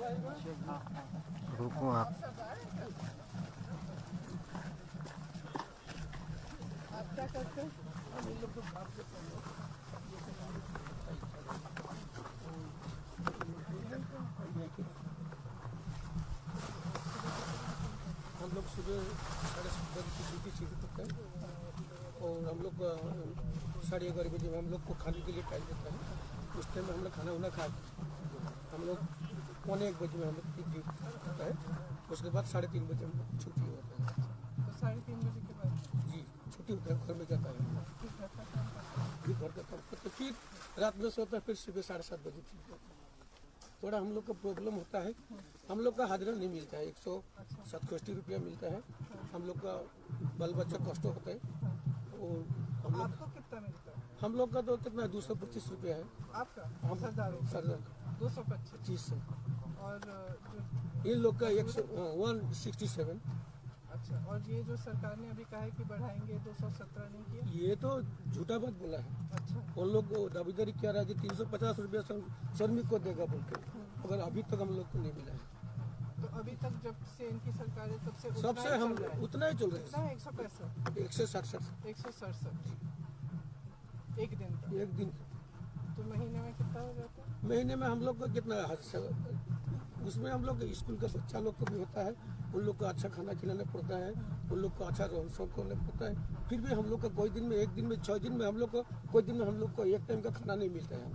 रुको आप। क्या करते हैं? हम लोग सुबह 7:30 बजे की ड्यूटी शुरू करते हैं और हम लोग 11:30 बजे हम लोग को खाने के लिए टाइम देता है। उस टाइम में हम लोग खाना वाना खा हम लोग 1:15 बजे में हम लोग ड्यूटी होता है। उसके बाद 3:30 बजे हम लोग छुट्टी होता है। तो 3:30 बजे के बाद जी छुट्टी होता है, घर में जाता है। फिर घर का काम करते फिर रात में सोता है, फिर सुबह 7:30 बजे ठीक होता है। थोड़ा हम लोग का प्रॉब्लम होता है, हम लोग का हाजिरा नहीं मिलता है। 167 रुपया मिलता है। हम लोग का बाल बच्चा कष्ट होता है। और हम लोग आपको कितना मिलता है? हम लोग का तो कितना 225 रुपया है। आपका हम सरदार का 225 जी सर। और इन लोग का 167। अच्छा, और ये जो सरकार ने अभी कहा है कि बढ़ाएंगे 217 नहीं किया? ये तो झूठा बात बोला है। अच्छा, उन लोग को दावेदारी क्या रहा है कि 350 रुपया श्रमिक को देगा बोल के, मगर अभी तक हम लोग को नहीं मिला है। तो अभी तक जब से इनकी सरकार है तब से सबसे हम उतना ही चल रहे हैं। 165 167 167 एक दिन का। एक दिन। तो महीने में कितना हो जाता है? महीने में हम लोग को कितना उसमें हम लोग स्कूल का बच्चा लोग को भी होता है, उन लोग को अच्छा खाना खिलाना पड़ता है, उन लोग को अच्छा रहन सहन करना पड़ता है। फिर भी हम लोग का कोई दिन में, एक दिन में, 6 दिन में हम लोग को, कोई दिन में हम लोग को एक टाइम का खाना नहीं मिलता है।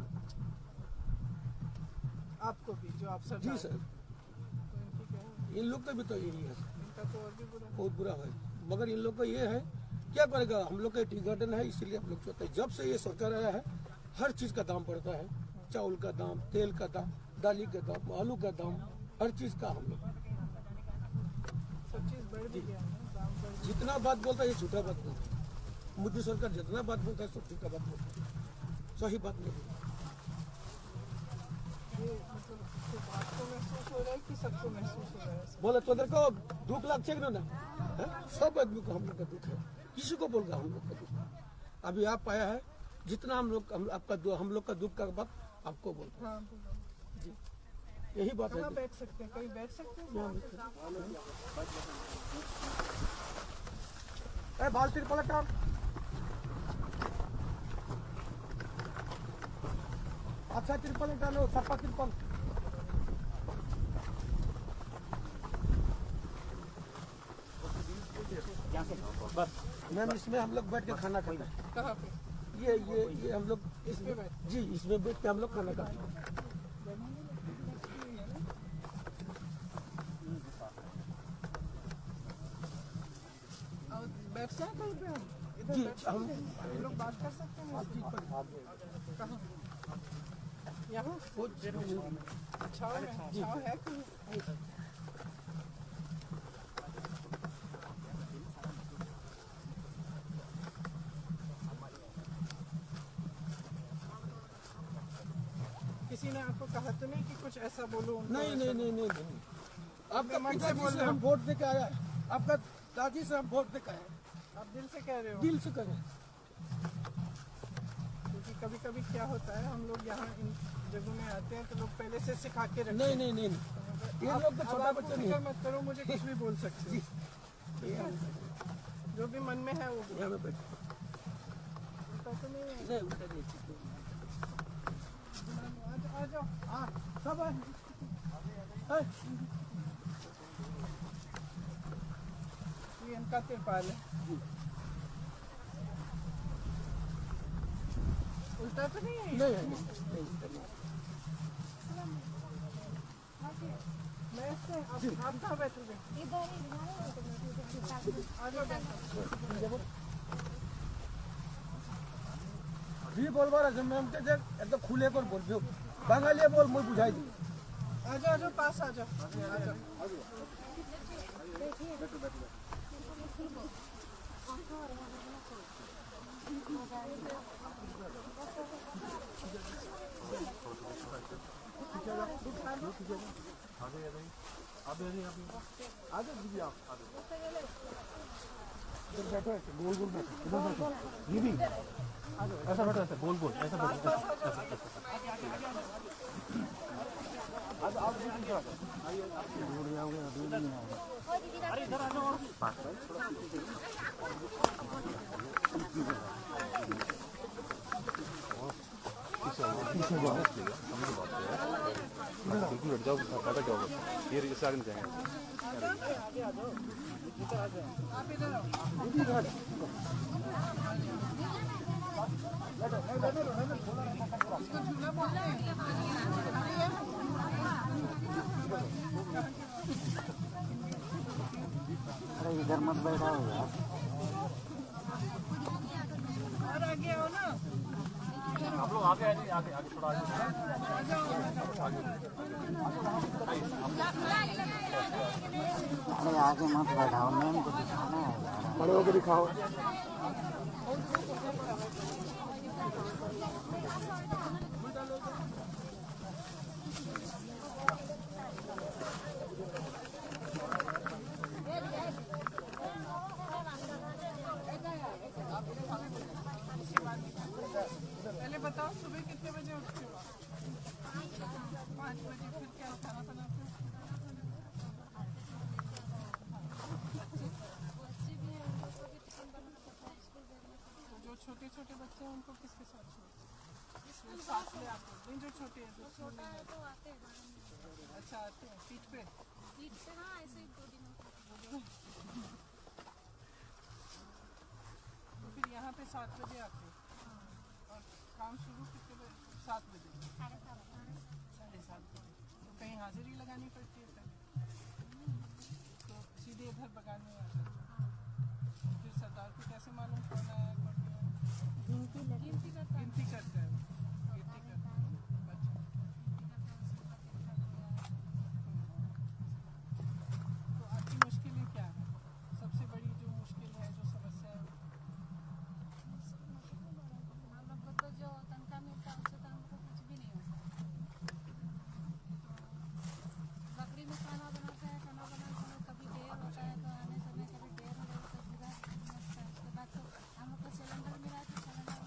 आपको भी जो आप सरदार जी सर। तो इनकी क्या है? इन लोग का भी तो यही है, इनका तो और भी बुरा है। बहुत बुरा है। मगर इन लोग का ये है, क्या करेगा, हम लोग का टी गार्डन है, इसीलिए हम लोग चाहते हैं। जब से ये सरकार आया है हर चीज़ का दाम बढ़ता है। चावल का दाम, तेल का दाम, दाली का दाम, आलू का दाम, हर चीज़ का हम लोग सब चीज़ बढ़ भी गया है, दाम बढ़ गया। जितना बात बोलता है ये झूठा बात बोलता है। मोदी सरकार जितना बात बोलता है सब झूठा बात बोलता है, सही बात नहीं बोलता। ये मतलब सिर्फ आपको महसूस हो रहा है कि सबको महसूस हो रहा है? बोले तो को दुख लाग चाहिए ना, है? सब आदमी को हम लोग का दुख है, किसी को बोल रहा हम लोग का दुख। अभी आप आया है, जितना हम लोग का दुख का बात आपको बोल रहे हाँ, बोलो। जी, यही बात है। कहाँ बैठ सकते हैं? कहीं बैठ सकते हैं? बाल तिरपल काम अच्छा तिरपल डालो, सपा तिरपल। बस मैम इसमें हम लोग बैठ के खाना खाते हैं। कहाँ पे? ये हम लोग इसमें बैठ जी इसमें बैठ के हम लोग खाना खाते हैं। और बैठ जाए कहीं पे हम? इधर जी, बैठ सकते हैं? हम लोग बात कर सकते हैं? कहाँ? यहाँ? छाव में? छाव है कहीं? किसी ने आपको कहा तो नहीं कि कुछ ऐसा बोलो उनको? नहीं नहीं नहीं नहीं नहीं, आपका मन से पिताजी बोल से रहे हो? हम वोट दे के आया है, आपका दादी से हम वोट दे के आए हैं। आप दिल से कह रहे हो? दिल से करें। क्योंकि कभी कभी क्या होता है, हम लोग यहाँ इन जगहों में आते हैं तो लोग पहले से सिखा के रखते नहीं नहीं नहीं, ये लोग तो छोटा बच्चा नहीं है। मत करो, मुझे कुछ भी बोल सकते हो। जो भी मन में है वो बोलो। यहाँ पे बैठ उल्टा तो नहीं है? नहीं उल्टा नहीं ठीक है। आ जाओ। हाँ सब है। ये इनका तिरपाल है। उल्टा तो नहीं है? नहीं है, नहीं उल्टा नहीं। मैं इससे आप कहाँ बैठोगे? आ जाओ बैठो। भी बोलबा रहे मैम के देख एकदम खुले कर बोल बांगाली बोल मुझे बुझाई दी। आ जाओ पास आ जाओ। बैठो ऐसे गोल गोल बैठो, इधर बैठो ये भी ऐसा बैठो, ऐसा गोल गोल ऐसा बैठो। बिल्कुल हट जाओ, फायदा क्या होगा? ये इससे आगे नहीं जाएंगे। आप इधर आओ। इसको झूला बोलते हैं। अरे इधर मत बैठा हो यार। और आगे आओ ना। आप लोग आगे आगे आगे आगे थोड़ा आगे। अरे आगे मत बैठाओ, मैम को दिखाना है यार। बड़े होकर दिखाओ। पहले बताओ सुबह कितने बजे उठते हो? 5 बजे। फिर क्या खाना बनाते हो? जो छोटे छोटे बच्चे हैं उनको किसके साथ छोड़ते? साथ में आते हैं? नहीं, जो छोटे हैं, जो छोटे हैं। अच्छा, आते हैं पीठ पे? हाँ, ऐसे ही 2 दिनों तो फिर यहाँ पे 7 बजे आते हैं और काम शुरू कितने बजे? 7 बजे। 7:30 बजे। तो कहीं हाजिरी लगानी पड़ती है पहले, तो सीधे इधर बगाने आते हैं। फिर सरदार को कैसे मालूम कौन आया कौन नहीं आया? गिनती करता है। गिनती करता है। अच्छा। तो आपकी मुश्किलें क्या है? सबसे बड़ी जो मुश्किल है, जो समस्या है? हम लोग को तो जो तनख्वाह मिलता है उससे तो हमको कुछ भी नहीं होता। बकरी में खाना बनाते हैं, खाना बनाने समय कभी देर होता है तो आने समय कभी देर हो जाए तो पूरा समस्या है। उसके बाद तो हम लोग को सिलेंडर मिला तो सिलेंडर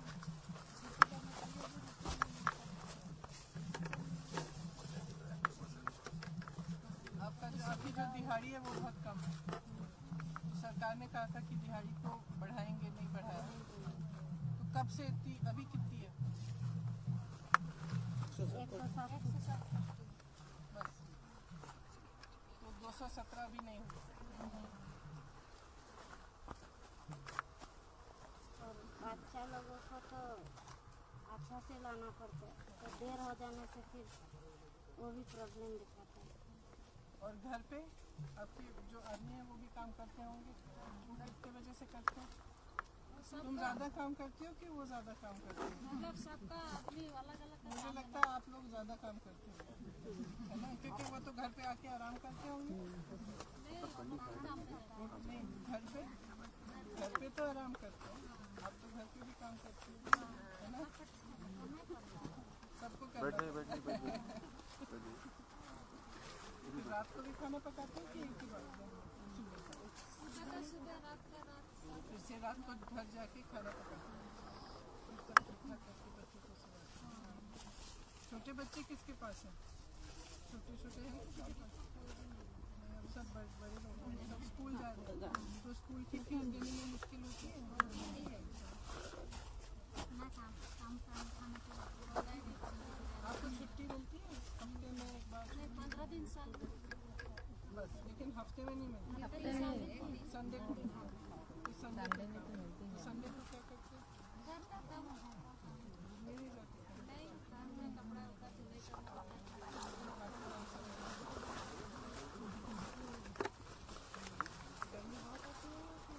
छुट्टी करने के लिए भी रुकना नहीं मिलता। आपका जो आपकी जो दिहाड़ी है वो बहुत कम है। तो सरकार ने कहा था कि दिहाड़ी को बढ़ाएंगे, नहीं बढ़ाया। तो कब से इतनी, अभी कितनी है? 107 बस। तो 217 भी नहीं हुई। और बच्चा लोगों को तो अच्छा से लाना पड़ता है, तो देर हो जाने से फिर वो भी प्रॉब्लम दिखाता है। और घर पे आपके जो आदमी है वो भी काम करते होंगे? वो कितने बजे से करते हैं? तुम ज़्यादा काम करते हो कि वो ज़्यादा काम करते हो? मतलब सबका आदमी अलग अलग मुझे लगता है आप लोग ज़्यादा काम करते हो, है ना? क्योंकि वो तो घर पे आके आराम करते होंगे। नहीं, घर पे तो आराम करते हो। आप तो घर पे भी काम करते हो, है ना? सबको करना पड़ता है। फिर रात को भी खाना पकाते हो कि एक ही बार? सुबह रात का रात। फिर से रात को घर जाके खाना पकाते हो, फिर सब ठीक-ठाक करके बच्चों को सुलाते हो। छोटे बच्चे किसके पास हैं? छोटे छोटे हैं किसके पास? नहीं, अब सब बड़े लोग हैं, सब स्कूल जा रहे हैं। तो स्कूल की फीस देने में मुश्किल होती है? ना काम खाने के आपको छुट्टी मिलती है हफ्ते में एक बार? 15 दिन साल बस, लेकिन हफ्ते में नहीं मिलती। संडे को मिलती है। तो संडे को क्या करते हैं? घर का काम होता है। नहीं जाते हैं। नहीं, घर में कपड़ा उपड़ा धुलाई करना होता है। गर्मी बहुत आती है कि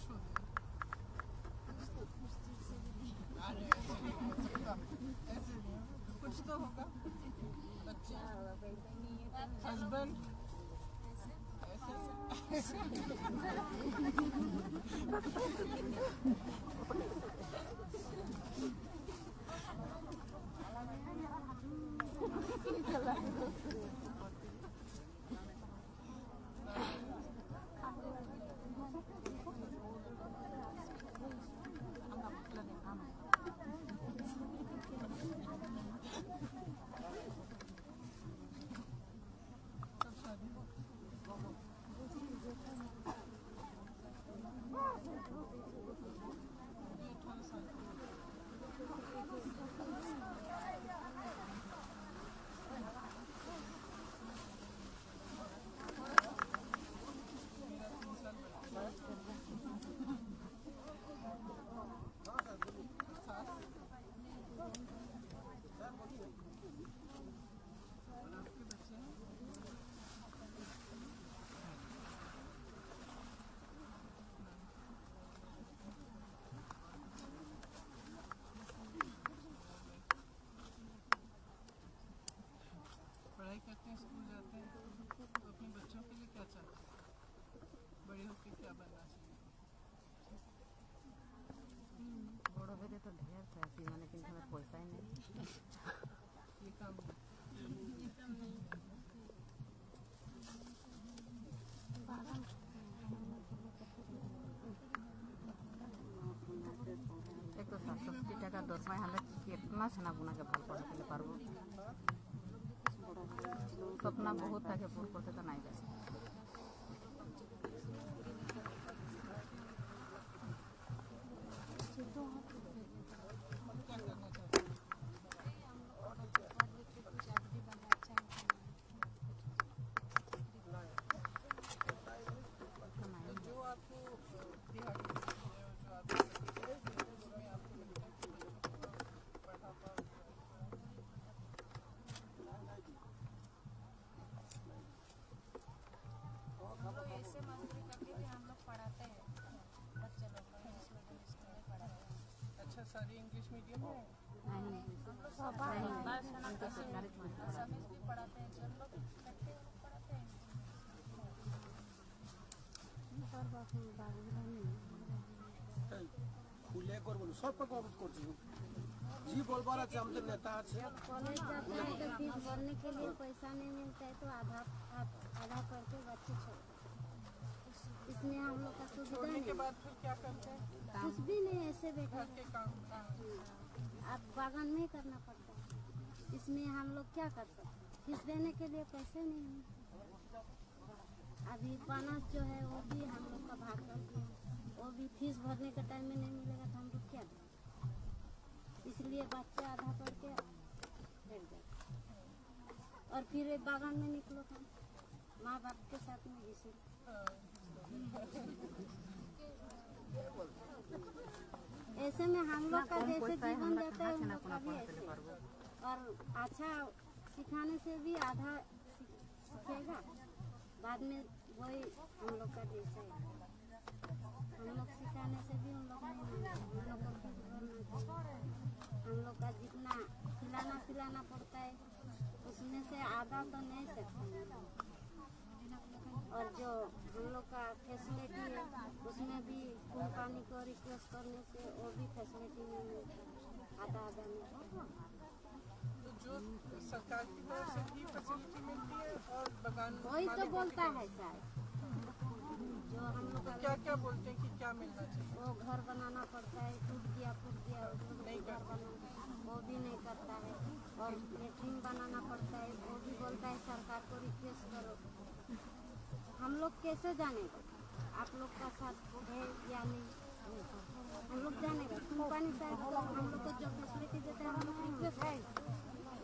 खुश हो गए? अरे ऐसे नहीं, कुछ तो होगा। बच्चे, हस्बैंड, पढ़ाई करते हैं, स्कूल जाते हैं, तो अपने बच्चों के लिए क्या चाहते हैं? बड़े होकर क्या बनना चाहिए? बड़ बेले तो ढेर पैसे माने कि हमें पैसा ही नहीं। ये काम एक तो 67 টাকা 10 মাস হলে কিतना ছানা বুনাকে ভাল করে ফেলে পারবো। सपना बहुत থাকে पूर्ण করতে তো নাই যায়। जो आपको दिहाड़ी मिलती है और जो आपको उसमें आपको लगता है कि बच्चों को पढ़ा पाओ। हम लोग ऐसे मजदूरी करके भी हम लोग पढ़ाते हैं बच्चे लोग को, इंग्लिश मीडियम स्कूल में पढ़ाते हैं। अच्छा, सारी इंग्लिश मीडियम है? हम लोग सभी भी पढ़ाते हैं, जो लोग करते हैं वो पढ़ाते हैं। খুলে করবো সব কভার করছি जी बोलबार আছে আমাদের नेता আছে। कॉलेज जाते हैं तो फीस भरने के लिए पैसा नहीं मिलता है तो आधा करके बच्चे छोड़ते हैं। इसमें हम लोग का सुविधा छोड़ने के नहीं, बाद फिर क्या करते हैं? कुछ भी नहीं, ऐसे बैठे घर के काम आप बागान में ही करना पड़ता है। इसमें हम लोग क्या कर सकते हैं, फीस देने के लिए पैसे नहीं है। अभी बोनस जो है वो भी हम लोग का भाग कर दिया, वो भी फीस भरने के टाइम में नहीं मिलेगा तो हम लोग क्या दें। इसलिए बच्चे आधा पढ़ के बैठ गए और फिर बागान में निकलो तो माँ बाप के साथ में घिसे। ऐसे में हम लोग का जैसे जीवन जाता है उन लोग का भी ऐसे, और अच्छा सिखाने से भी आधा सीखेगा, बाद में वही हम लोग का जैसे है। हम लोग सिखाने से भी उन लोग नहीं मानते, हम लोग को फीस भरना चाहिए। हम लोग का जितना खिलाना पिलाना पड़ता है उसमें से आधा तो नहीं सकते, और जो हम लोग का फैसिलिटी है उसमें भी खून पानी को रिक्वेस्ट करने से वो भी फैसिलिटी नहीं मिलता, आधा नहीं। तो जो सरकार की तरफ से भी फैसिलिटी मिलती है और बगान वही तो बोलता है साहब, जो हम लोग का क्या क्या बोलते हैं कि क्या मिलना चाहिए? वो घर बनाना पड़ता है, टूट गया नहीं घर बनाना वो भी नहीं करता है, और लेट्रिन बनाना पड़ता है वो भी बोलता है सरकार को रिक्वेस्ट करो। हम लोग कैसे जानेगा आप लोग का साथ है या नहीं, हम लोग जानेगा कंपनी साहब तो हम लोग को जो फैसिलिटी देते हैं हम लोग रिक्वेस्ट है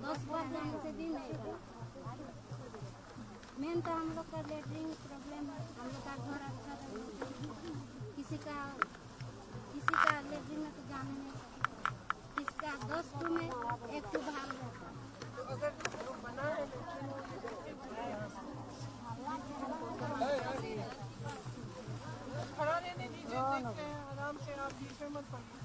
10 बार जाने से भी नहीं बना। मेन तो हम लोग का लेटरिन प्रॉब्लम है, हम लोग का घर अच्छा है, किसी का लेटरिन में तो जाने नहीं सकता, किसका 10 टू में 1 टू भाग रहता है। तो अगर वो बना है लेकिन वो खड़ा रहने दीजिए, देखते मत पड़िए।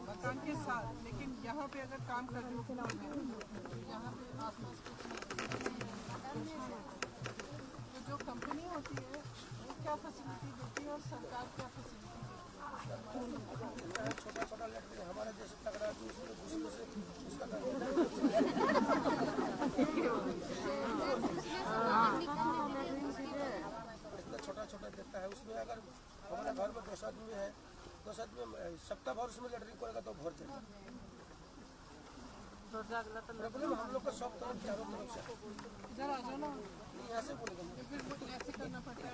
मकान के साथ, लेकिन यहाँ पे अगर काम कर रहे हो यहाँ पे आसपास कुछ नहीं है। तो जो कंपनी होती है वो क्या फैसिलिटी देती है और सरकार क्या फैसिलिटी देती है? छोटा छोटा लड़के हमारा जैसे तगड़ा दूसरे से उसका इतना छोटा छोटा देता है। उसमें अगर हमारे घर में 10 आदमी है, 10 आदमी सप्ताह भर उसमें लैटरिन करेगा तो भर जाएगा। प्रॉब्लम हम लोग का सब तरफ चारों तरफ से। इधर आ जाओ ना, नहीं ऐसे बोलेगा फिर ऐसे करना पड़ता है।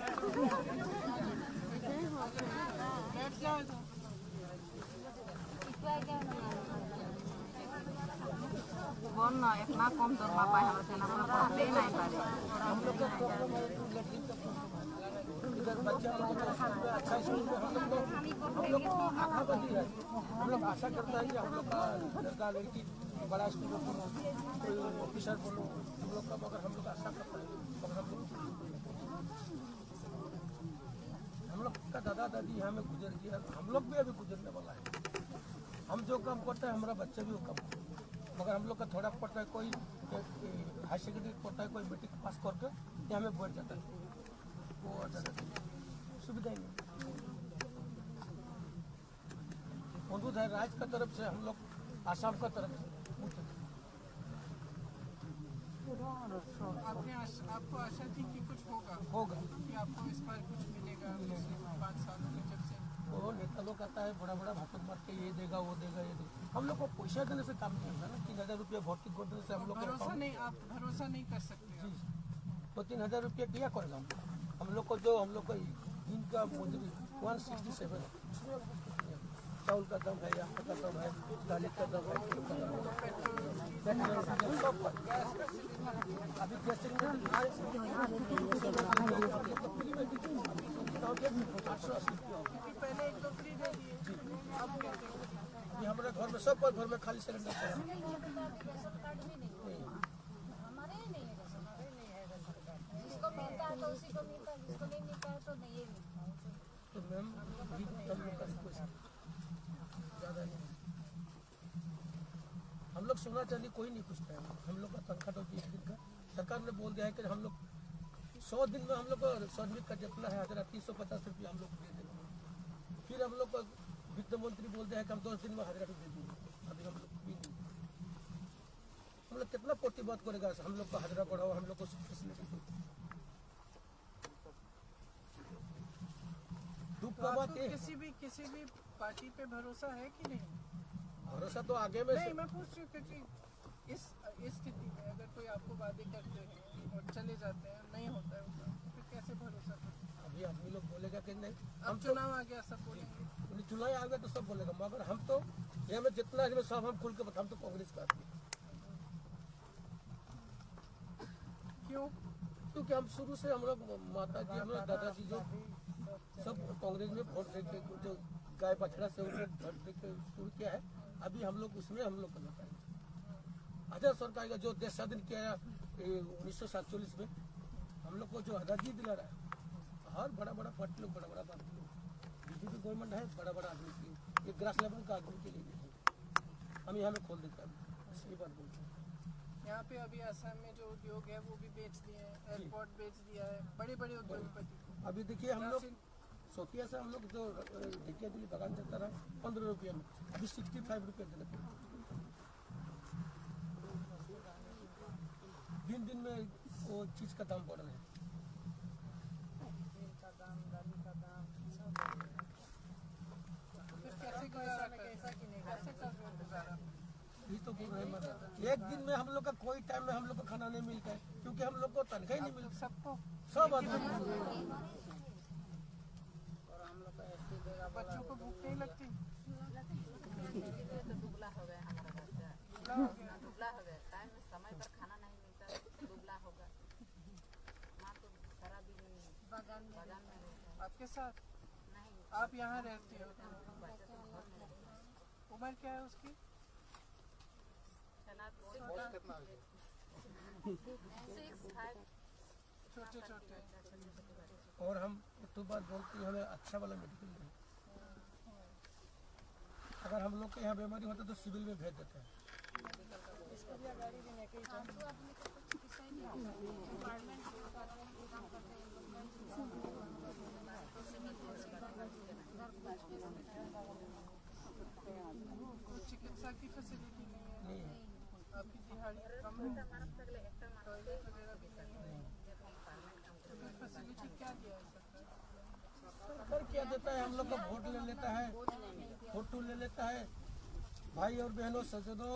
बैठ जाओ इधर। बोल ना इतना कम तो पापा हम से ना दे नहीं पारे। हम लोग का प्रॉब्लम है लैटरिन का प्रॉब्लम। इधर बच्चा लोग अच्छा स्कूल में हम लोग को आशा बंदी है। हम लोग आशा करता है कि हम लोग का लड़का लड़की बड़ा स्कूल में बोलो, कोई ऑफिसर बोलो, हम लोग का मगर हम लोग आशा करता है मगर हम लोग का दादा दादी यहाँ में गुजर गया, हम लोग भी अभी गुजरने वाला है। हम जो काम करते हैं हमारा बच्चा भी वो काम करता है, मगर हम लोग का थोड़ा पड़ता है, कोई हाई सेकेंडरी पढ़ता है, कोई मैट्रिक पास करके यहाँ में बैठ जाता है, वो सुविधा ही नहीं। अनुरोध है राज्य का तरफ से, हम लोग आसाम का तरफ से आपको आशा थी कि कुछ होगा कि आपको इस बार कुछ मिलेगा 5 साल में जब से वो नेता लोग आता है बड़ा बड़ा भाषण मार के ये देगा वो देगा ये देगा। हम लोग को पैसा देने से काम नहीं होता ना। 3000 रुपया भर्ती कर देने से हम लोग भरोसा नहीं, आप भरोसा नहीं कर सकते। जी तो 3000 रुपया क्या करेगा हम लोग को जो हम लोग को इनका मजदूरी 167 है, चावल का दाम है, आटा का दाम है, दाल का दाम है, अभी गैस सिलेंडर 880 रुपया। पहले 1-2 फ्री दे दिए, अब क्या देंगे? ये हमारे घर में सब घर में खाली सिलेंडर पड़ा है। हमारे ही नहीं है राशन कार्ड। जिसको मिलता है तो उसी को मिलता है, जिसको नहीं मिलता है तो नहीं मिलता है। तो मैम भी हम लोग का रिक्वेस्ट ज़्यादा नहीं, हम लोग सोना चांदी कोई नहीं पूछता है। हम लोग का तनख्वाह तो 20 दिन का सरकार ने बोल दिया है कि हम लोग 100 दिन में हम लोग को श्रमिक का जितना है 1350 रुपया हम लोग दे देंगे। फिर हम लोग को वित्त मंत्री बोल दिया है कि हम 10 दिन में 1000 दे देंगे। अभी हम लोग हम लोग कितना प्रतिबाद करेगा, हम लोग का हाजिरा बढ़ाओ, हम लोग को फैसिलिटी दो। दुख तो का बात आपको ये किसी भी पार्टी पे भरोसा है कि नहीं? भरोसा तो आगे में नहीं, मैं पूछ रही हूँ क्योंकि इस स्थिति में अगर कोई आपको वादे करते हैं और चले जाते हैं, नहीं होता है उसका, तो फिर कैसे भरोसा करते हैं? अभी आदमी लोग बोलेगा कि नहीं, अब चुनाव आ गया, सब बोलेंगे। चुनाव आ गया तो सब बोलेगा, मगर हम तो यहाँ में जितना है सब हम खुल के बता, हम तो कांग्रेस का आदमी। क्यों? क्योंकि हम शुरू से हम लोग माता जी, हमारे दादाजी जो सब कांग्रेस में वोट देके जो गाय बछड़ा से उन्हें वोट देके शुरू किया है, अभी हम लोग उसमें हम लोग करना पाएंगे। आजाद सरकार का जो देश स्वाधीन किया 1947 में, हम लोग को जो आज़ादी दिला रहा है, हर बड़ा बड़ा पार्टी लोग, बड़ा बड़ा पार्टी लोग, बीजेपी गवर्नमेंट है, बड़ा बड़ा आदमी के लिए, ये ग्रास लेवल का आदमी के लिए नहीं है। हम यहाँ में खोल देते हैं, सही बात बोलते हैं। यहाँ पे अभी असम में जो उद्योग है वो भी बेच दिए हैं, एयरपोर्ट बेच दिया है, बड़े बड़े उद्योगपति को। अभी देखिए हम लोग सोतिया से हम लोग जो ढेकिया दिल्ली बागान चलता रहा 15 रुपया में, अभी 65 रुपया देना पड़ेगा। दिन दिन में वो चीज़ का दाम बढ़ रहा है। फिर कैसे गुजारा कैसे कर रहे हो गुजारा? ये तो बोल रहे हैं मगर एक दिन में हम लोग का कोई टाइम में हम लोग को खाना नहीं मिलता है, क्योंकि हम लोग को तनख्वाह ही नहीं मिलती। सबको सब आदमी बच्चों को भूख नहीं लगती? दुबला हो गया हमारा बच्चा, दुबला हो गया, टाइम में समय पर खाना नहीं मिलता, दुबला हो गया। माँ तो सारा दिन बागान में रहता है। आपके साथ नहीं, आप यहाँ रहती हो? उम्र क्या है उसकी? कितना? 6, 5 छोटे छोटे और हम एक तो बात बोलते हैं हमें अच्छा वाला मेडिकल दें। अगर हम लोग के यहाँ बीमारी होता तो सिविल में भेज देते हैं। इसका भी गाड़ी देने के फालतू आदमी को कुछ विषय नहीं है। डिपार्टमेंट काम करते हैं कोई चिकित्सा की फैसिलिटी नहीं है। आपकी दिहाड़ी कम है, टॉयलेट वगैरह भी नहीं है। तो फिर फैसिलिटी क्या दिया है सरकार? सरकार क्या देता है, हम लोग का वोट ले लेता है, फोटो ले लेता है। भाई और बहनों सज्जनों,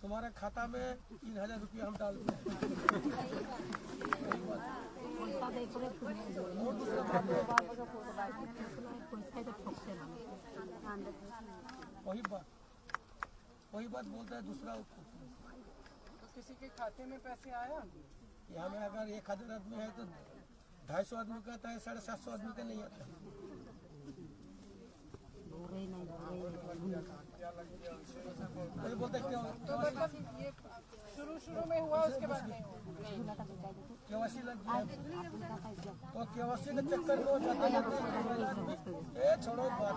तुम्हारे खाता में 3000 रुपया हम डालते हैं। और दूसरा बात है, वही बात बोलता है दूसरा। तो किसी के खाते में पैसे आया? यहाँ में अगर 1000 आदमी है तो 250 आदमी का आता है, 750 आदमी का नहीं आता है। वही बोलते क्या तो मतलब ये शुरू में हुआ, उसके बाद नहीं हुआ। केवासी लग गया तो केवासी के चक्कर में जाते छोड़ो बात।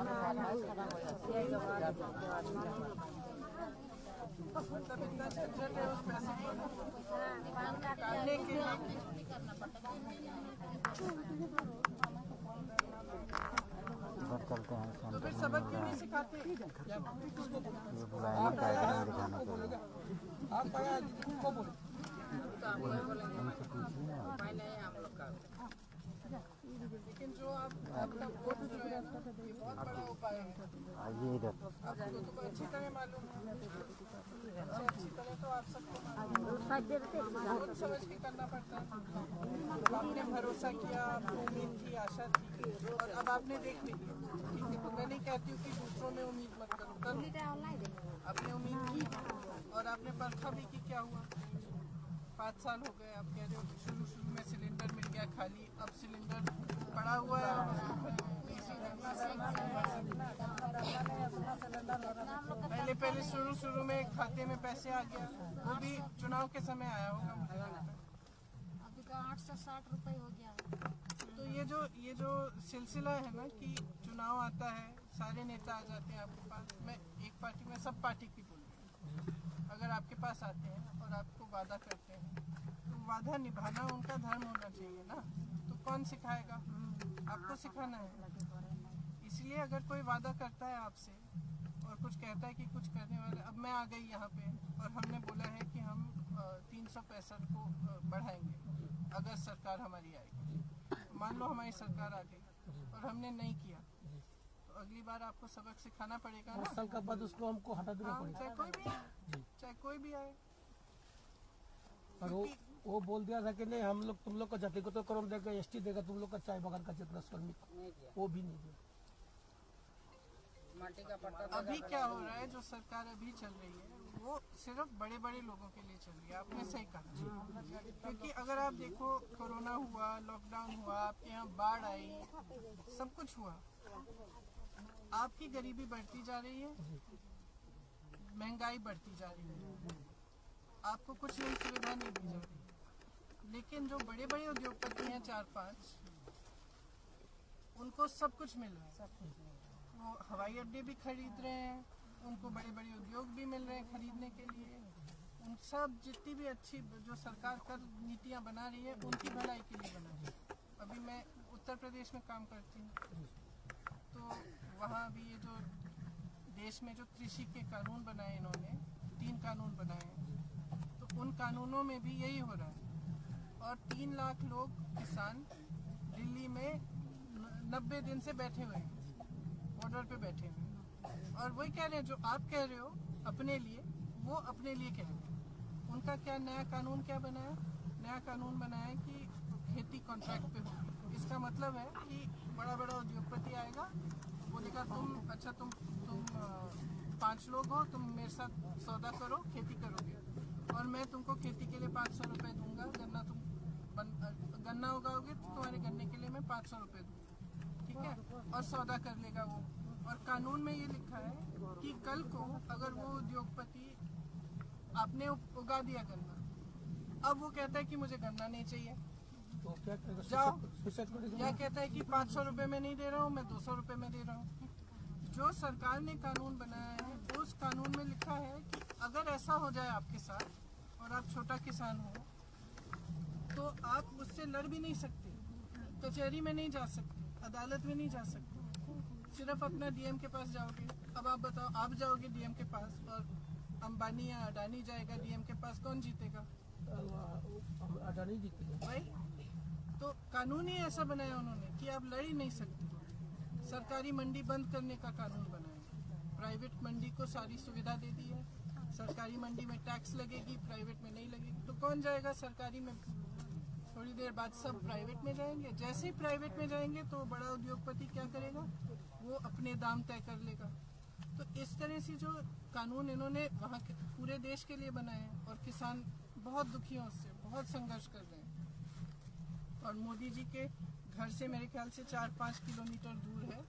मतलब इतना झंझट है उस पैसे को निकालने के लिए। चलते हैं तो फिर सबक क्यों नहीं सिखाते? ये बुलाएंगे कार्यक्रम दिखाने के लिए। आप आया को बोले लेकिन जो आपका वोट जो है ना, ये बहुत बड़ा उपाय है। आइए इधर। आपको तो अच्छी तरह मालूम है, अच्छी तरह तो आप सबको मालूम है। सोच समझ के करना पड़ता है। आपने भरोसा किया, आपको उम्मीद थी, आशा थी, और अब आपने देख ली। ठीक है, तो मैं नहीं कहती हूँ कि दूसरों में उम्मीद मत करो, करो। आपने उम्मीद की और आपने परखा भी कि क्या हुआ। 5 साल हो गए, आप कह रहे हो शुरू में सिलेंडर मिल गया खाली, अब सिलेंडर पड़ा हुआ है और पहले शुरू में खाते में पैसे आ गया, वो भी चुनाव के समय आया होगा मुझे लगता है। अभी तो 860 रुपये हो गया। तो ये जो सिलसिला है ना कि चुनाव आता है, सारे नेता आ जाते हैं आपके पास। मैं एक पार्टी में सब पार्टी की बोल रही हूँ। अगर आपके पास आते हैं और आपको वादा करते हैं तो वादा निभाना उनका धर्म होना चाहिए ना। तो कौन सिखाएगा? आपको सिखाना है। इसलिए अगर कोई वादा करता है आपसे और कुछ कहता है कि कुछ करने वाला, अब मैं आ गई यहाँ पे और हमने बोला है कि हम 365 को बढ़ाएंगे अगर सरकार हमारी आएगी। मान लो हमारी सरकार आ गई और हमने नहीं किया, तो अगली बार आपको सबक सिखाना पड़ेगा ना। 10 साल का बाद उसको हमको हटा देना पड़ेगा। चाहे कोई भी आए। और वो बोल दिया था कि नहीं, हम लोग तुम लोग का जातिगत कर्म देगा, एसटी देगा, तुम लोग का चाय बागान का जितना श्रमिक वो भी नहीं दिया। अभी क्या हो रहा है, जो सरकार अभी चल रही है वो सिर्फ बड़े बड़े लोगों के लिए चल रही है। आपने सही कहा, क्योंकि अगर आप देखो कोरोना हुआ, लॉकडाउन हुआ, आपके यहाँ बाढ़ आई, सब कुछ हुआ, आपकी गरीबी बढ़ती जा रही है, महंगाई बढ़ती जा रही है, आपको कुछ नई सुविधा नहीं दी जा रही। लेकिन जो बड़े बड़े उद्योगपति हैं 4-5, उनको सब कुछ मिल रहा है। वो हवाई अड्डे भी खरीद रहे हैं, उनको बड़े बड़े उद्योग भी मिल रहे हैं खरीदने के लिए। उन सब जितनी भी अच्छी जो सरकार कर नीतियाँ बना रही है, उनकी भलाई के लिए बना रही है। अभी मैं उत्तर प्रदेश में काम करती हूँ, तो वहाँ भी ये जो देश में जो कृषि के कानून बनाए इन्होंने, 3 कानून बनाए हैं, तो उन कानूनों में भी यही हो रहा है। और 3 लाख लोग किसान दिल्ली में 90 दिन से बैठे हुए हैं, बॉर्डर पे बैठे हुए हैं, और वही कह रहे हैं जो आप कह रहे हो अपने लिए, वो अपने लिए कह रहे हैं। उनका क्या नया कानून क्या बनाया? नया कानून बनाया कि खेती कॉन्ट्रैक्ट पे होगी। इसका मतलब है कि बड़ा बड़ा उद्योगपति आएगा, बोलेगा तुम 5 लोग हो, तुम मेरे साथ सौदा करो, खेती करोगे, और मैं तुमको खेती के लिए 500 रुपये दूंगा। गन्ना उगाओगे तो तुम्हारे गन्ने के लिए मैं 500 रुपये दूंगा, ठीक है, और सौदा कर लेगा वो। और कानून में ये लिखा है कि कल को अगर वो उद्योगपति, आपने उगा दिया गन्ना, अब वो कहता है कि मुझे गन्ना नहीं चाहिए, तो क्या करेगा? जाओ। सुसाइड करेगा। क्या कहता है कि 500 रुपए में नहीं दे रहा हूँ, मैं 200 रुपए में दे रहा हूँ। जो सरकार ने कानून बनाया है उस कानून में लिखा है कि अगर ऐसा हो जाए आपके साथ और आप छोटा किसान हो तो आप उससे लड़ भी नहीं सकते, कचहरी में नहीं जा सकते, अदालत में नहीं जा सकते, सिर्फ अपना डीएम के पास जाओगे। अब आप बताओ, आप जाओगे डीएम के पास और अंबानी या अडानी जाएगा डीएम के पास, कौन जीतेगा? अडानी जीतेगा भाई। तो कानून ही ऐसा बनाया उन्होंने कि आप लड़ ही नहीं सकते। सरकारी मंडी बंद करने का कानून बनाया, प्राइवेट मंडी को सारी सुविधा दे दी है। सरकारी मंडी में टैक्स लगेगी, प्राइवेट में नहीं लगेगी। तो कौन जाएगा सरकारी में? थोड़ी देर बाद सब प्राइवेट में जाएंगे। जैसे ही प्राइवेट में जाएंगे तो बड़ा उद्योगपति क्या करेगा? वो अपने दाम तय कर लेगा। तो इस तरह से जो कानून इन्होंने वहाँ के पूरे देश के लिए बनाए हैं और किसान बहुत दुखी हैं उससे, बहुत संघर्ष कर रहे हैं। और मोदी जी के घर से मेरे ख्याल से 4-5 किलोमीटर दूर है,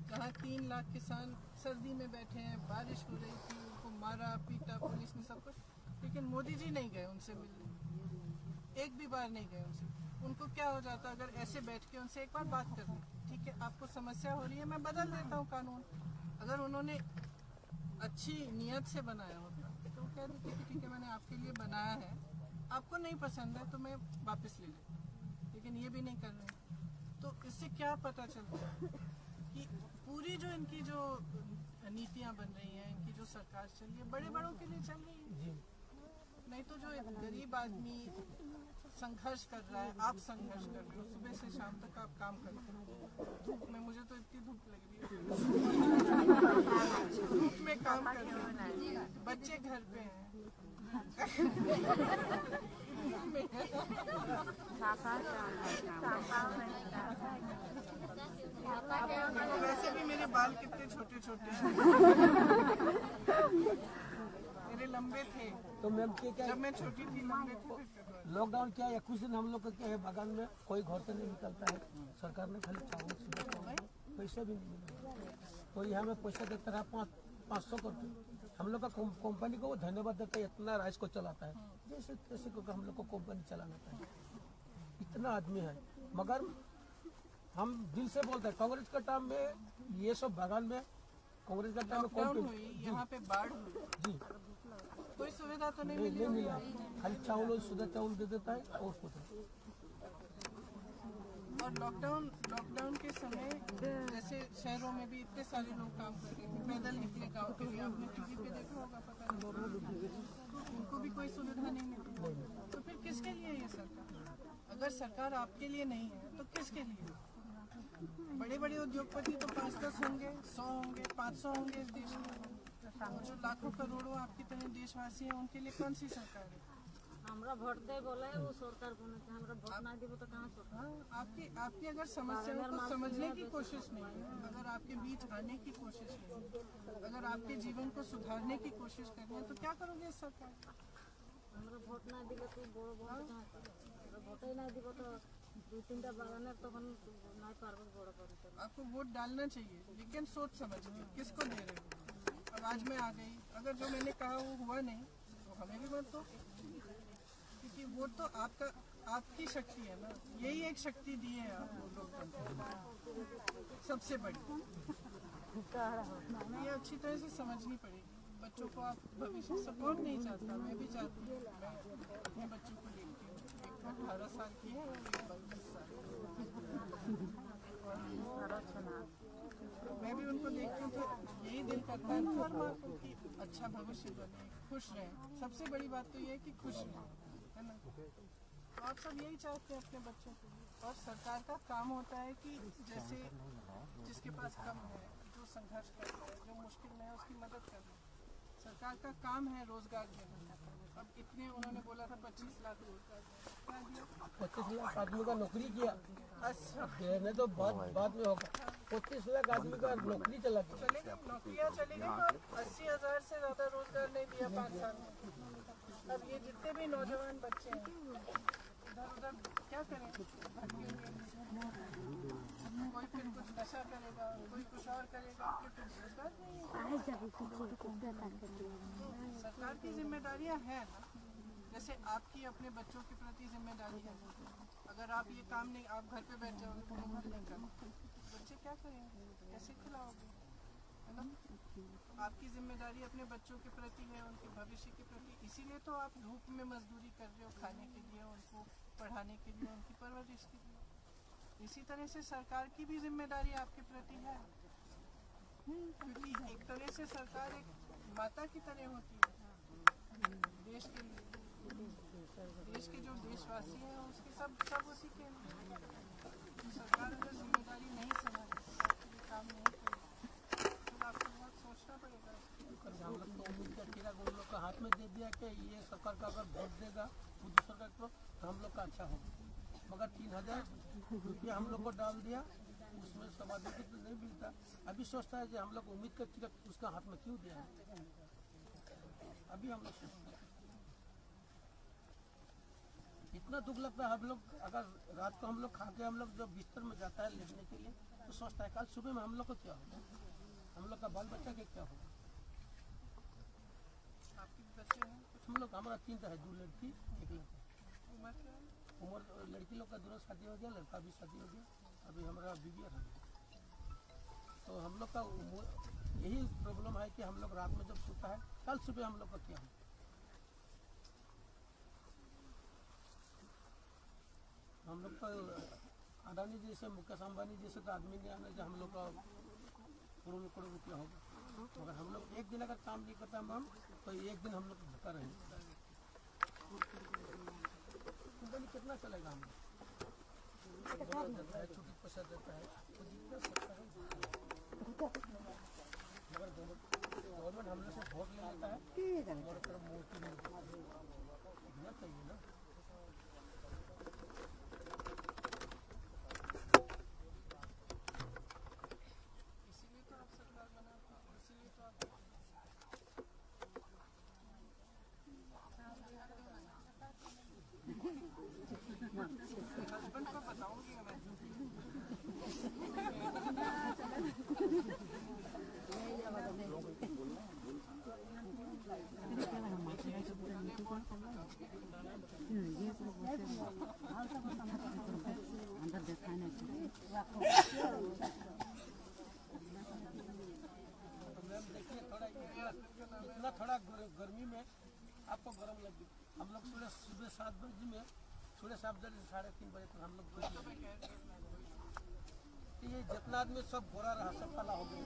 जहाँ 3 लाख किसान सर्दी में बैठे हैं, बारिश हो रही थी, उनको मारा पीटा पुलिस ने सब कुछ, लेकिन मोदी जी नहीं गए उनसे मिलने, एक भी बार नहीं गए उनसे। उनको क्या हो जाता अगर ऐसे बैठ के उनसे एक बार बात कर ली, ठीक है आपको समस्या हो रही है, मैं बदल देता हूँ कानून। अगर उन्होंने अच्छी नियत से बनाया होता तो कह देते कि ठीक है मैंने आपके लिए बनाया है, आपको नहीं पसंद है तो मैं वापस ले लेता, लेकिन ये भी नहीं कर रहे। तो इससे क्या पता चलता है कि पूरी जो इनकी जो नीतियाँ बन रही हैं, इनकी जो सरकार चल रही है, बड़े बड़ों के लिए चल रही है। नहीं तो जो एक गरीब आदमी संघर्ष कर रहा है, आप संघर्ष कर रहे हो, सुबह से शाम तक आप काम करते हो धूप में, मुझे तो इतनी धूप लग रही है, धूप में काम कर रहे हो, बच्चे घर पे हैं, वैसे भी मेरे बाल कितने छोटे छोटे हैं, मेरे लंबे थे तो मैम क्या जब मैं छोटी थी, लंबे थे। लॉकडाउन क्या है, कुछ दिन हम लोग का क्या है, बागान में कोई घर से नहीं निकलता है, सरकार ने खाली चावल पैसा भी नहीं मिला, तो यहाँ में पैसा देता रहा 500 करके, हम लोग का कंपनी को वो धन्यवाद देता है, इतना राइस को चलाता है, जैसे कैसे को हम लोग को कंपनी चलाना है, इतना आदमी है। मगर हम दिल से बोलते हैं, कांग्रेस का टाइम में ये सब बागान में, कांग्रेस का टाइम में लॉकडाउन हुई, यहाँ पे बाढ़ हुई, जी कोई सुविधा तो नहीं नहीं मिली। मिला, खाली चावल शुद्ध चावल दे देता है और कुछ नहीं। और लॉकडाउन के समय जैसे शहरों में भी इतने सारे लोग काम कर रहे थे, पैदल निकले गाँव के लिए, आपने टीवी पे देखा होगा, पता नहीं, उनको भी कोई सुविधा नहीं मिली। तो फिर किसके लिए ये सरकार? अगर सरकार आपके लिए नहीं है तो किसके लिए? बड़े बड़े उद्योगपति तो 5-10 होंगे, 100 होंगे, 500 होंगे इस देश में, और जो लाखों करोड़ों आपकी तरह देशवासी हैं उनके लिए कौन सी सरकार है? हमरा वोट दे बोला है वो सरकार बने थे, हमरा वोट ना देबो तो कहाँ सरकार? आपकी अगर समस्याओं को समझने की कोशिश नहीं है, अगर आपके बीच आने की कोशिश नहीं है, अगर आपके जीवन को सुधारने की कोशिश करनी है, तो क्या करोगे इस सरकार? हमरा वोट ना दिले तो बड़ बड़ कहाँ कर, वोट ही ना दिबो तो 2-3टा बागान तो हम नहीं पारबो बड़ बड़। आपको वोट डालना चाहिए, लेकिन सोच समझ के किसको दे रहे हो। अब आज मैं आ गई, अगर जो मैंने कहा वो हुआ नहीं तो हमें भी मत दो, क्योंकि वोट तो आपकी शक्ति है ना, यही एक शक्ति दी है आपको लोकतंत्र सबसे बड़ी, ये अच्छी तरह से समझनी पड़ेगी। बच्चों को आप भविष्य सपोर्ट नहीं चाहता, मैं भी चाहती हूँ, मैं अपने बच्चों को देखती हूँ, एक 18 साल की है और एक 22 साल मैं भी उनको देखती हूँ तो यही दिल करता है हर माँ को कि अच्छा भविष्य बने, खुश रहें। सबसे बड़ी बात तो ये है कि खुश रहें, है ना। तो आप सब यही चाहते हैं अपने बच्चों को, और सरकार का काम होता है कि जैसे जिसके पास कम है, जो संघर्ष कर रहा है, जो मुश्किल में है, उसकी मदद करना। सरकार का काम है रोजगार देना। अब इतने उन्होंने बोला था 25 लाख रोजगार, क्या दिया? 25 लाख आदमी का नौकरी किया, अच्छा नहीं तो बाद में होगा। 25 लाख आदमी का नौकरी चला गया, चले गए, नौकरियाँ चली गई, और 80,000 से ज़्यादा रोजगार नहीं दिया 5 साल में। अब ये जितने भी नौजवान बच्चे हैं इधर उधर क्या करें, भटके हुए, कोई फिर कुछ नशा करेगा, कोई कुछ और करेगा, फिर रोजगार नहीं है। तो सरकार की जिम्मेदारियाँ हैं ना, जैसे आपकी अपने बच्चों के प्रति जिम्मेदारी है, अगर आप ये काम नहीं, आप घर पे बैठ जाओगे तो नहीं कर, बच्चे क्या करेंगे, कैसे खिलाओगे, है ना? आपकी जिम्मेदारी अपने बच्चों के प्रति है, उनके भविष्य के प्रति, इसीलिए तो आप धूप में मजदूरी कर रहे हो, खाने के लिए, उनको पढ़ाने के लिए, उनकी परवरिश के लिए। इसी तरह से सरकार की भी जिम्मेदारी आपके प्रति है, क्योंकि एक तरह से सरकार एक माता की तरह होती है देश के लिए, देश के जो देशवासी हैं उसके सब उसी के लिए। सरकार अगर जिम्मेदारी नहीं संभाले, काम नहीं करे, तो आपको बहुत सोचना पड़ेगा। हम लोग तो उम्मीद करके उन लोग का हाथ में दे दिया कि ये सरकार का अगर वोट देगा खुद सरकार को तो हम लोग का अच्छा होगा, मगर 3000 रुपया हम लोग को डाल दिया, उसमें सब आदमी को तो नहीं मिलता। अभी सोचता है कि हम लोग उम्मीद करके उसका हाथ में क्यों दिया है, अभी हम लोग सोचते हैं। इतना दुख लगता है, हम लोग अगर रात को हम लोग खा के हम लोग जब बिस्तर में जाता है लेटने के लिए तो सोचता है कल सुबह में हम लोग को क्या होगा, हम लोग का बाल बच्चा के क्या होगा। आपके बच्चे हैं? हम लोग हमारा 3 है, 2 लड़की 1 लड़का। उम्र क्या है? उम्र लड़की लोग का दोनों शादी हो गया, लड़का भी शादी हो गया, अभी हमारा बीबी है। तो हम लोग का यही प्रॉब्लम है कि हम लोग रात में जब सोता है कल सुबह हम लोग का क्या होगा। हम लोग का अडानी जैसे मुकेश अंबानी जैसे तो आदमी नहीं आना जो हम लोग का करोड़ रुपया होगा, मगर हम लोग एक दिन अगर काम नहीं करता हम तो एक दिन हम लोग भूखा रहेंगे। कंपनी कितना चलेगा, हम लोग देता है, छोटी पैसा देता है, तो जितना सकता है, मगर गवर्नमेंट हम लोग से वोट ले लेता है, हमारे तरफ मूर्ति नहीं चाहिए ना। इसीलिए तो आप सरकार बनाते हैं, इसीलिए तो आप हस्बैंड को बताऊंगी मैं। इतना थोड़ा गर्मी में आपको गर्म लगी, हम लोग सुबह 7 बजे में सुबह 7 बजे से 3:30 बजे तक हम लोग ये जितना आदमी सब गोरा रहा सब काला हो गया।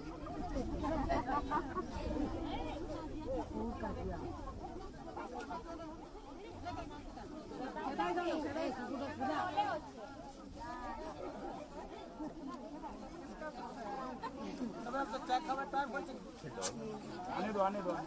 तो चाय खावा टाइम हो आने दो ला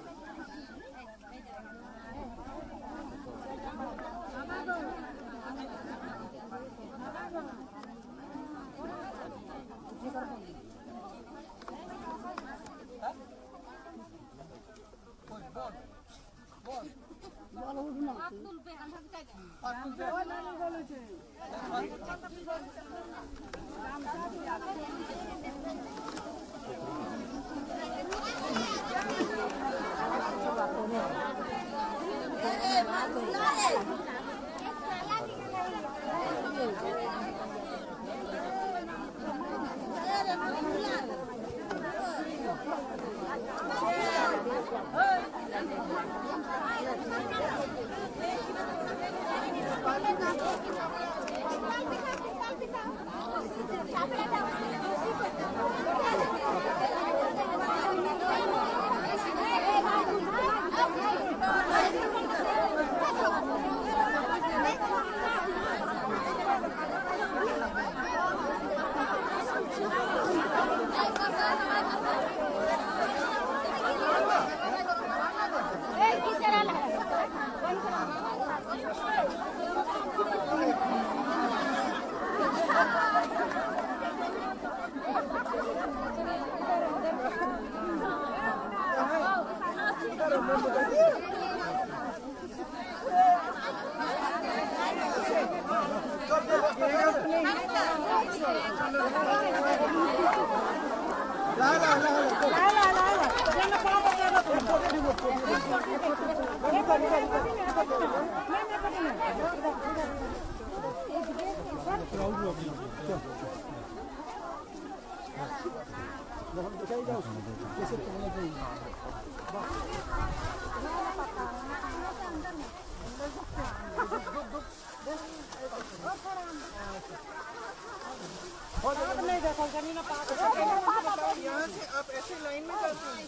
यहाँ से आप ऐसे लाइन में जाते हैं?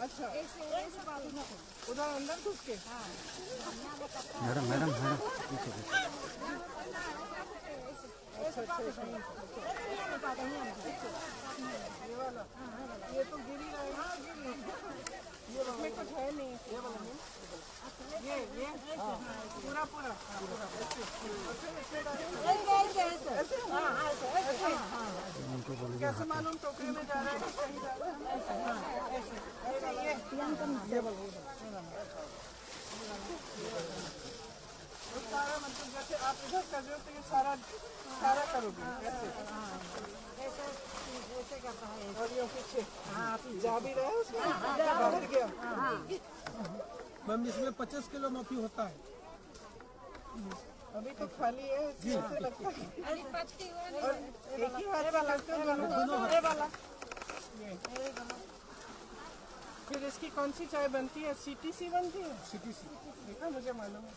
अच्छा, उधर अंदर घुस के? मैडम मैडम मैडम पीछे ये तो गिर ही रहा है। इसमें कुछ है नहीं। ये पूरा कैसे मालूम टोकरी में जा रहा है? कहीं जा रहा है? ऐसे सारा मतलब जैसे आप इधर कर रहे हो तो ये सारा करोगे ऐसे करता है। और ये पीछे जा भी रहा है उसमें बाहर गया। मैम इसमें 25 किलो माफी होता है। अभी तो खाली है इसलिए ऐसे लगता है। और एक ही हाथ का लगता है दोनों वाला। ये फिर इसकी कौन सी चाय बनती है? CTC बनती है? CTC देखा, मुझे मालूम है।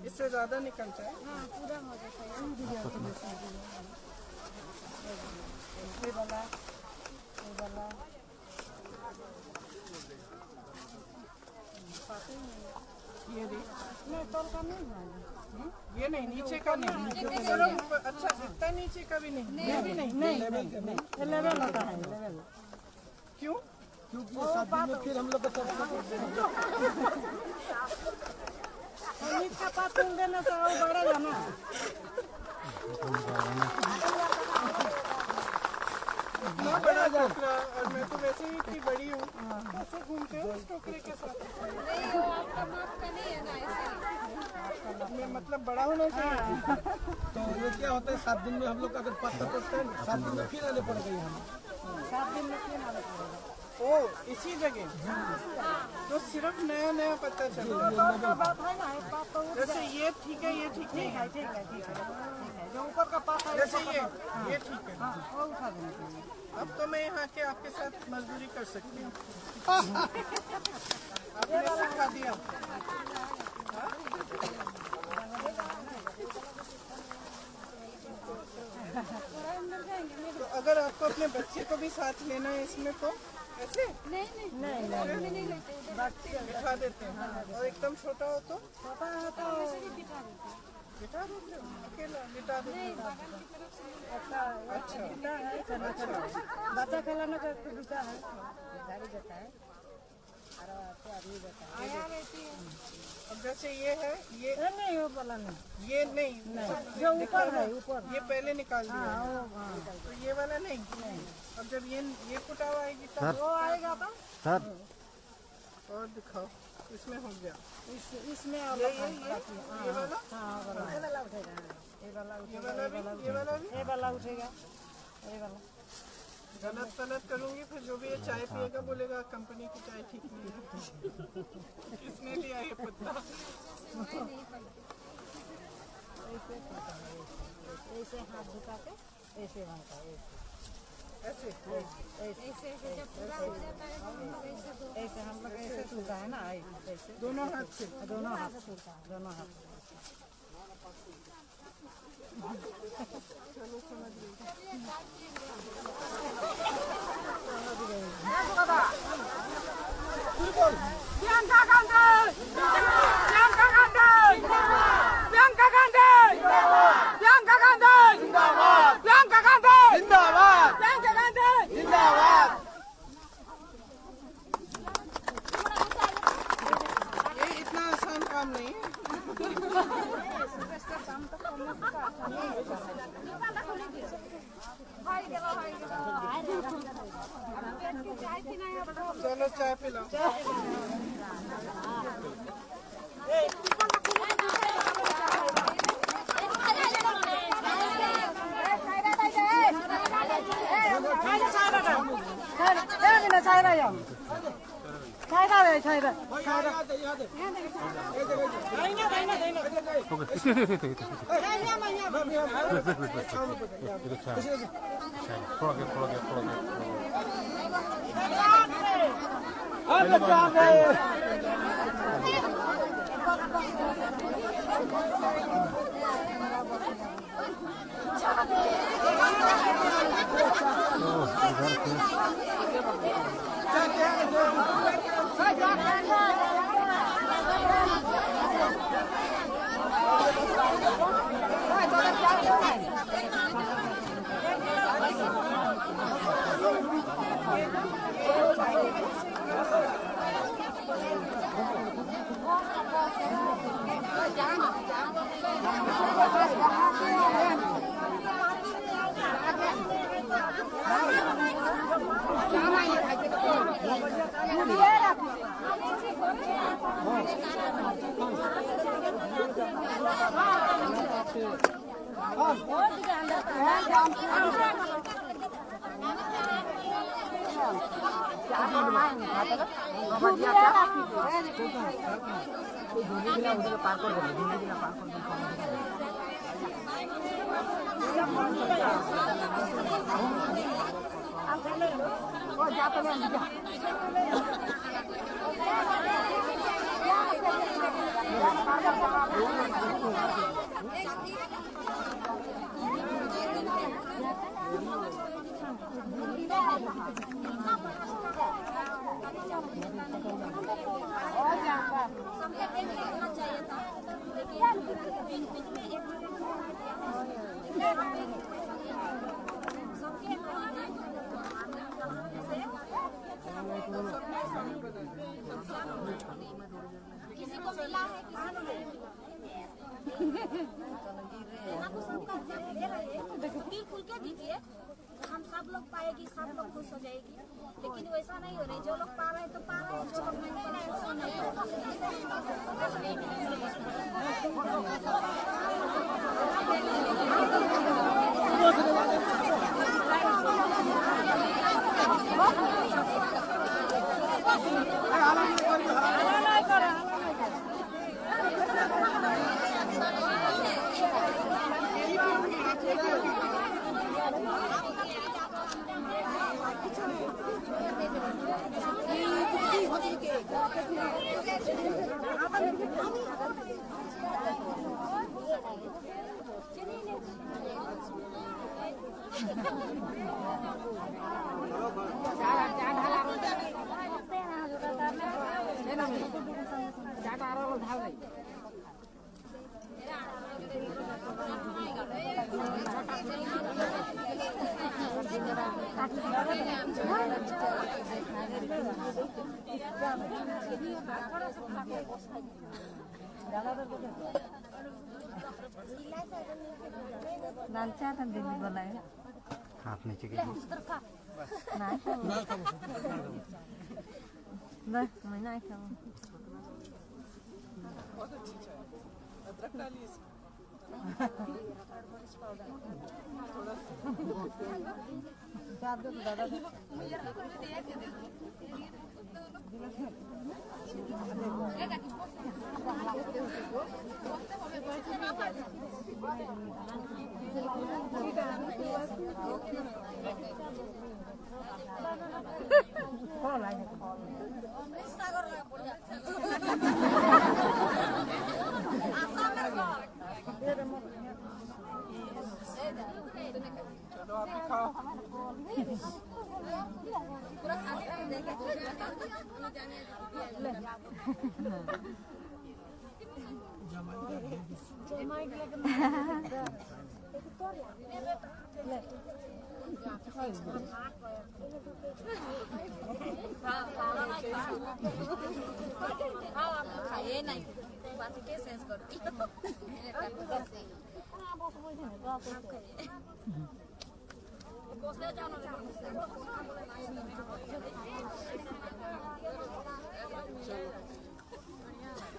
इससे ज्यादा निकलता है। पूरा हो जाता है। ये देख, नहीं तोल का नहीं हुआ। ये नहीं, नीचे का नहीं। सिर्फ अच्छा जितना नीचे का भी नहीं। ये भी नहीं। लेवल होता है लेवल। क्यों? क्योंकि ये शादी में फिर हम लोग को नीच का पात तुम देना तो और बढ़ेगा ना। इतना बड़ा टोकरा, और मैं तो वैसे ही इतनी बड़ी हूँ। ऐसे घूमते हैं उस टोकरे के साथ। मतलब बड़ा होना चाहिए। तो ये क्या होता है 7 दिन में हम लोग अगर पत्ता तोड़ते हैं 7 दिन में फिर आने पड़ेगा यहाँ। 7 दिन में क्यों आना पड़ेगा? ओ इसी जगह तो सिर्फ नया पता चला। बात है ना, एक बात तो जैसे ये ठीक है, ये ठीक नहीं है। ठीक है। जो ऊपर का पात है जैसे ये ठीक है। वो उठा देना चाहिए। अब तो मैं यहाँ के आपके साथ मजदूरी कर सकती हूँ। आपने सिखा दिया। तो अगर आपको अपने बच्चे को भी साथ लेना है इसमें तो ऐसे नहीं बिठा देते हैं। और एकदम छोटा हो तो छोटा है तो बिठा देते हो? अकेला बिठा देते हो? अच्छा बच्चा खिलाने का सुविधा है, गाड़ी देता है और आदमी देता है। अब जैसे ये है, ये नहीं वो वाला नहीं, ये नहीं, जो ऊपर है ऊपर। ये पहले निकाल दिया। तो ये वाला नहीं। अब जब ये कुटाव आएगी तब वो आएगा तो सर और दिखाओ। इसमें हो गया। इसमें ये वाला? हाँ ये वाला उठेगा। ये वाला ये वाला भी? ये वाला भी? ये वाला उठेगा। ये वाला गलत करूंगी फिर जो भी ये चाय पिएगा बोलेगा कंपनी की चाय ठीक नहीं है। किसने लिया ये पत्ता? ऐसे हाथ झुका के ऐसे वहाँ का ऐसे ऐसे हम लोग ऐसे छूता है ना, ऐसे दोनों हाथ से। दोनों हाथ छूता, दोनों हाथ। ये इतना आसान काम नहीं है। किसी को मिला है किसी को नहीं दिल खुल के दीजिए, हम सब लोग पाएगी, सब लोग खुश हो जाएगी। लेकिन वैसा नहीं हो रही, जो लोग पा रहे हैं तो पा रहे हैं, जो लोग नहीं पा रहे हैं उसको नहीं लाल चाय का दीदी बोला है हाथ नीचे नहीं बस मैं नहीं खाऊं। बहुत अच्छी चाय, अदरक डालिए इसमें। चलो आप भी खाओ। खाइए नहीं बात के सेंस करती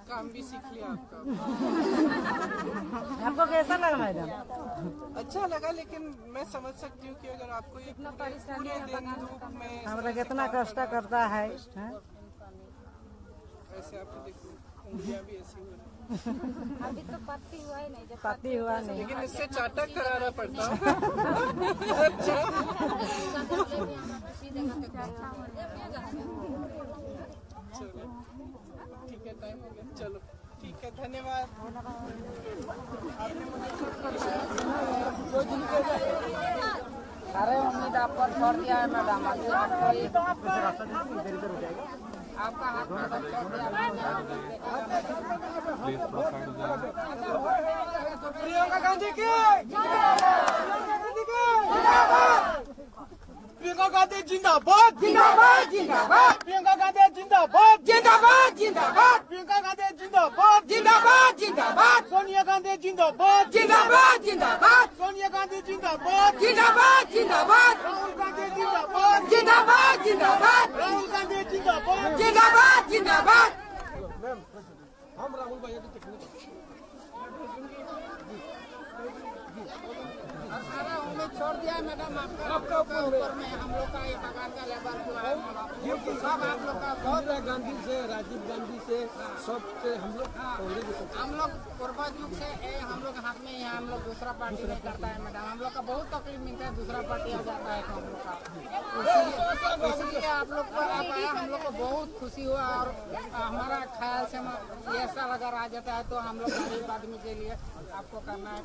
काम भी सीख लिया आपका। आपको कैसा लगा मैडम? अच्छा लगा, लेकिन मैं समझ सकती हूँ कि अगर आपको ये पूरे दिन धूप में हमरा कितना कष्ट करता है ऐसे आपको देखो उंगलियां भी ऐसी हो रही अभी तो पत्ती हुआ ही नहीं, जब पति हुआ नहीं लेकिन इससे चाटक कराना पड़ता है। अच्छा चलो ठीक है, टाइम हो गया, चलो ठीक है, धन्यवाद। अरे उम्मीद आप पर छोड़ दिया है मैडम, आपका हाथ में छोड़ दिया। प्रियंका गांधी की प्रियंका गांधी जिंदाबाद जिंदाबाद जिंदाबाद, प्रियंका गांधी जिंदाबाद जिंदाबाद जिंदाबाद, प्रियंका गांधी जिंदाबाद जिंदाबाद जिंदाबाद, सोनिया गांधी जिंदाबाद जिंदाबाद जिंदाबाद, सोनिया गांधी जिंदाबाद जिंदाबाद जिंदाबाद, राहुल गांधी जिंदाबाद जिंदाबाद जिंदाबाद, राहुल गांधी जिंदाबाद जिंदाबाद जिंदाबाद। हम राहुल भैया की तकनीक सारा उम्मीद छोड़ दिया है मैडम, आपका ऊपर में हम लोग का ये बगान का लेबर जो है सब आप लोग का बहुत इंदिरा गांधी से, राजीव गांधी से, सबसे हम लोग हम लोग पूर्वज युग से हम लोग हाथ में है, हम लोग दूसरा पार्टी नहीं करता है मैडम, हम लोग का बहुत तकलीफ मिलता है, दूसरा पार्टी आ जाता है तो हम लोग का इसलिए आप लोग पर आप आया, हम लोग को बहुत खुशी हुआ और हमारा ख्याल से ये सब अगर आ जाता है तो हम लोग गरीब आदमी के लिए आपको करना है।